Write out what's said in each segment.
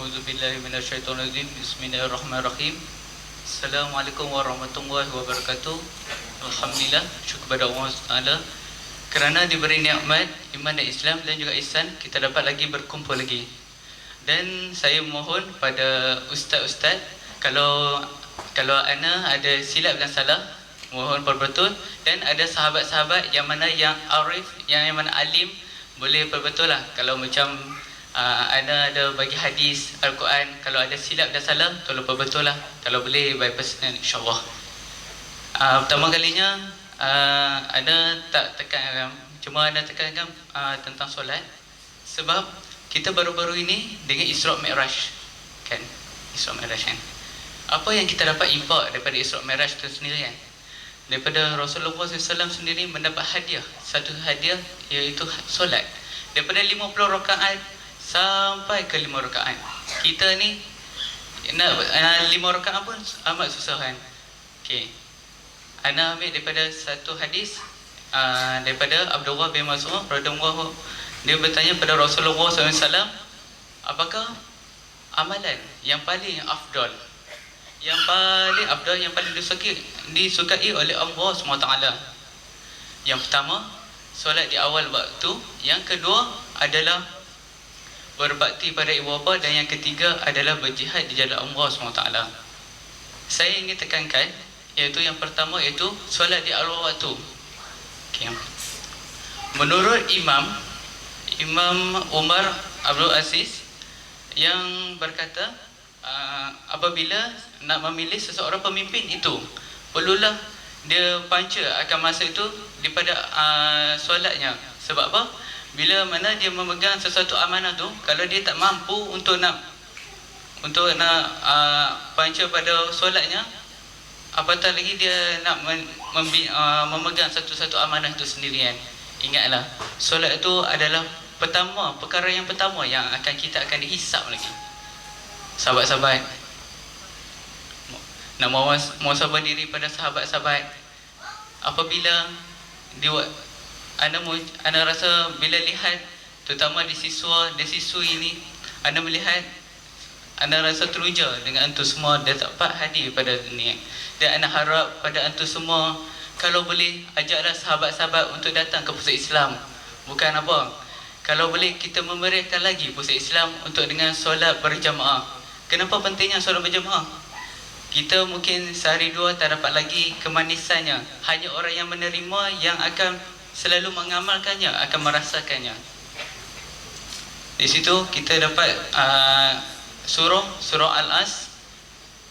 A'udzubillahi minasyaitonirrajim. Bismillahirrahmanirrahim. Assalamualaikum warahmatullahi wabarakatuh. Alhamdulillah, syukur kepada Allah Taala kerana diberi nikmat iman dan Islam dan juga ihsan, kita dapat lagi berkumpul lagi. Dan saya mohon pada ustaz-ustaz, kalau ana ada silap dan salah, mohon perbetul. Dan ada sahabat-sahabat yang mana yang arif, yang mana alim, boleh perbetul lah. Kalau macam ana ada bagi hadis Al-Quran, kalau ada silap dan salah, tolong perbetul lah. Kalau boleh by personal, insyaAllah. Pertama kalinya ana tak tekankan, cuma ana tekankan tentang solat. Sebab kita baru-baru ini dengan Isra' Mi'raj, kan? Isra' Mi'raj, kan? Apa yang kita dapat impak daripada Isra' Mi'raj itu sendiri, kan? Daripada Rasulullah SAW sendiri mendapat hadiah, satu hadiah iaitu solat. Daripada 50 rakaat sampai ke 5 rakaat. Kita ni nak 5 rakaat pun amat susah, kan? Okey. Ana ambil daripada satu hadis daripada Abdullah bin Mas'ud radhiyallahu, dia bertanya pada Rasulullah SAW, apakah amalan yang paling afdal, yang paling disukai oleh Allah SWT? Yang pertama, solat di awal waktu. Yang kedua adalah berbakti pada ibu bapa. Dan yang ketiga adalah berjihad di jalan Allah SWT. Saya ingin tekankan, iaitu yang pertama, iaitu solat di awal waktu. Okay. Menurut Imam Umar Abdul Aziz, yang berkata apabila nak memilih seseorang pemimpin itu, perlulah dia panca akan masa itu daripada solatnya. Sebab apa? Bila mana dia memegang sesuatu amanah tu, kalau dia tak mampu untuk nak panca pada solatnya, apatah lagi dia nak memegang satu-satu amanah itu sendirian. Ingatlah, solat itu adalah perkara yang pertama yang kita akan dihisap lagi. Sahabat-sahabat, nak muhasabah diri pada sahabat-sahabat. Apabila Anda rasa bila lihat, terutama di siswa ini, Anda rasa teruja dengan antum semua dah dapat hadir pada dunia. Dan Anda harap pada antum semua, kalau boleh ajaklah sahabat-sahabat untuk datang ke pusat Islam. Bukan apa, kalau boleh kita memeriahkan lagi pusat Islam untuk dengan solat berjamaah. Kenapa pentingnya solat berjamaah? Kita mungkin sehari dua tak dapat lagi kemanisannya. Hanya orang yang menerima yang akan selalu mengamalkannya, akan merasakannya. Di situ kita dapat surah Al-As,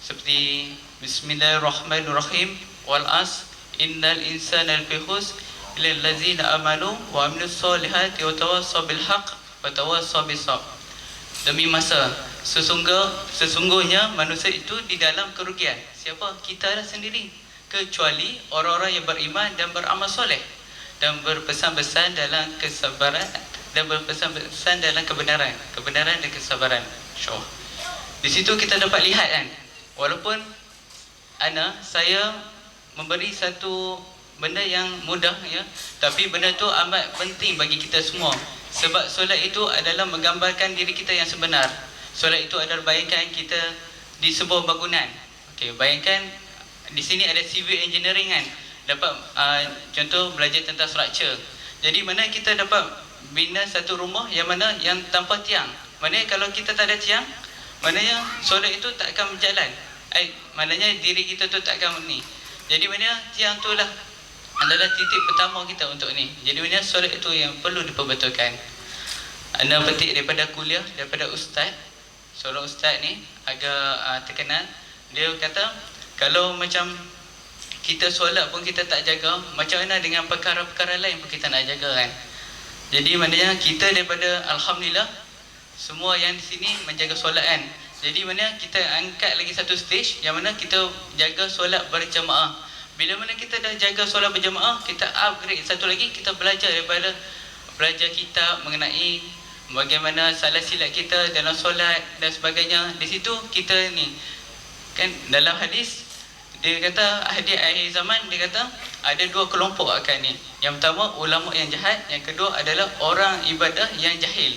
seperti Bismillahirrahmanirrahim, wal as innal insana lafi khusr illa allazina amanu wa amilus solihati wa tawassaw bil haqq wa tawassaw bis sabr. Demi masa, sesungguhnya manusia itu di dalam kerugian. Siapa? Kita lah sendiri, kecuali orang-orang yang beriman dan beramal soleh, dan berpesan-pesan dalam kesabaran, dan berpesan-pesan dalam kebenaran dan kesabaran. Di situ kita dapat lihat, kan, walaupun saya memberi satu benda yang mudah, ya, tapi benda tu amat penting bagi kita semua. Sebab solat itu adalah menggambarkan diri kita yang sebenar. Solat itu adalah bayangkan kita di sebuah bangunan. Okey, bayangkan di sini ada civil engineering, kan. Dapat contoh belajar tentang structure. Jadi mana kita dapat bina satu rumah yang mana yang tanpa tiang. Maknanya kalau kita tak ada tiang, maknanya solat itu tak akan berjalan. Maknanya diri kita tu tak akan ni. Jadi mana tiang tu lah adalah titik pertama kita untuk ni. Jadi mana solat itu yang perlu diperbetulkan. Anda petik daripada kuliah, daripada ustaz. Seorang ustaz ni agak terkenal. Dia kata, kalau macam kita solat pun kita tak jaga, macam mana dengan perkara-perkara lain pun kita nak jaga, kan? Jadi maknanya kita daripada Alhamdulillah, semua yang di sini menjaga solat, kan? Jadi mana kita angkat lagi satu stage yang mana kita jaga solat berjamaah. Bila mana kita dah jaga solat berjamaah, kita upgrade satu lagi, kita belajar kitab mengenai bagaimana salah silap kita dalam solat dan sebagainya. Di situ kita ni, kan, dalam hadis dia kata akhir zaman, dia kata ada dua kelompok akan ni. Yang pertama ulama yang jahat, yang kedua adalah orang ibadah yang jahil.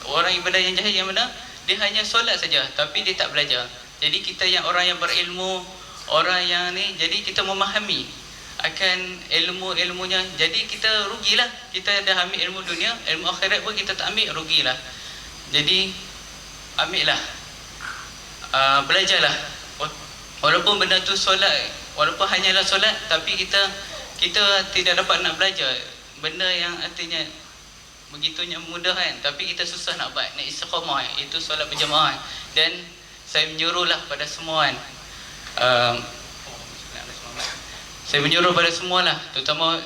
Orang ibadah yang jahil yang mana? dia hanya solat saja tapi dia tak belajar. Jadi kita yang orang yang berilmu, orang yang ni, jadi kita memahami akan ilmu-ilmunya. Jadi kita rugilah. Kita dah ambil ilmu dunia, ilmu akhirat pun kita tak ambil, rugilah. Jadi ambillah, belajarlah. Walaupun benda tu solat, walaupun hanyalah solat, tapi kita tidak dapat nak belajar benda yang artinya begitunya mudah kan, tapi kita susah nak buat, nak istiqamah, itu solat berjamaah. Dan saya menyuruhlah pada semua kan, saya menyuruh pada semualah, terutama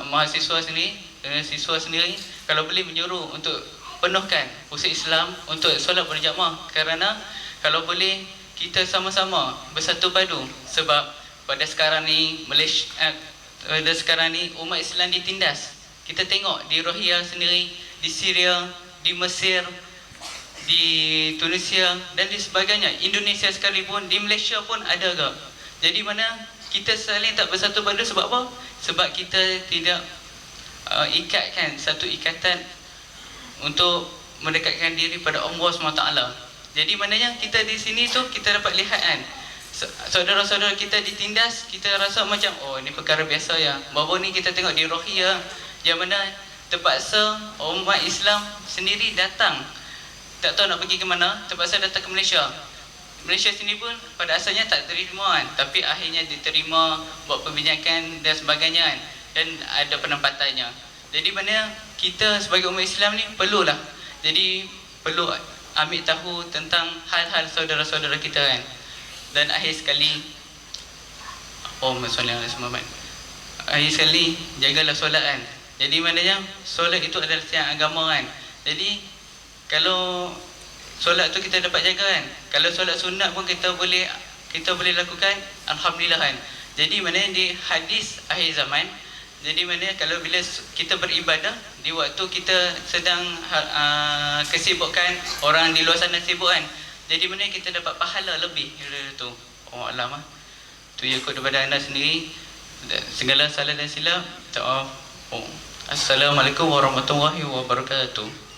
mahasiswa sendiri, siswa sendiri, kalau boleh menyuruh untuk penuhkan usaha Islam untuk solat berjamaah. Kerana kalau boleh kita sama-sama bersatu padu, sebab pada sekarang ni Malaysia, pada sekarang ni umat Islam ditindas. Kita tengok di Rohingya sendiri, di Syria, di Mesir, di Tunisia dan di sebagainya, Indonesia sekalipun, di Malaysia pun ada ke. Jadi mana kita saling tak bersatu padu sebab apa? Sebab kita tidak ikatkan satu ikatan untuk mendekatkan diri pada Allah SWT. Jadi maknanya kita di sini tu kita dapat lihat kan, saudara-saudara kita ditindas, kita rasa macam oh ini perkara biasa ya. Baru ni kita tengok di Rohingya yang mana terpaksa umat Islam sendiri datang, tak tahu nak pergi ke mana, terpaksa datang ke Malaysia. Malaysia sini pun pada asalnya tak terima kan, tapi akhirnya diterima, buat perbincangan dan sebagainya kan, dan ada penempatannya. Jadi mana kita sebagai umat Islam ni perlulah, jadi perlu ambil tahu tentang hal-hal saudara-saudara kita kan. Dan akhir sekali, akhir sekali jagalah solat kan. Jadi maknanya solat itu adalah tiang agama kan. Jadi kalau solat tu kita dapat jaga kan, kalau solat sunat pun kita boleh lakukan, alhamdulillah kan. Jadi maknanya di hadis akhir zaman, jadi maknanya kalau bila kita beribadah di waktu kita sedang kesibukan, orang di luar sana sibuk kan, jadi maknanya kita dapat pahala lebih daripada tu. Oh alam ah, tu ya kot daripada anda sendiri. Segala salah dan silap, Assalamualaikum warahmatullahi wabarakatuh.